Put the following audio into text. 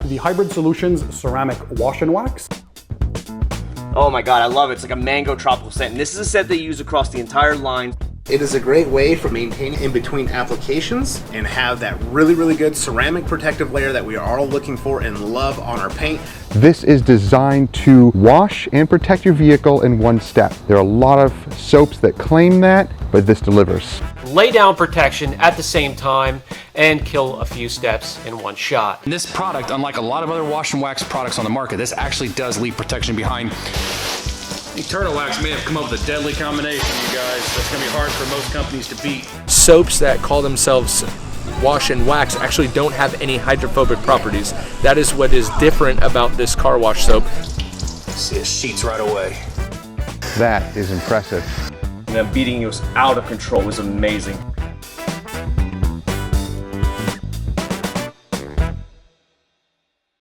the hybridsolutions ceramic wash and wax. Oh my god, I love it. It's like a mango tropical scent. And this is a scent they use across the entire line. It is a great way for maintaining in between applications and have that really good ceramic protective layer that we are all looking for and love on our paint. This is designed to wash and protect your vehicle in one step. There are a lot of soaps that claim that, but this delivers. Lay down protection at the same time and kill a few steps in one shot. This product, unlike a lot of other wash and wax products on the market, this actually does leave protection behind. Turtlewax may have come up with a deadly combination, you guys. That's going to be hard for most companies to beat. Soaps that call themselves wash and wax actually don't have any hydrophobic properties. That is what is different about this car wash soap. See, it sheets right away. That is impressive. And them beating us out of control was amazing.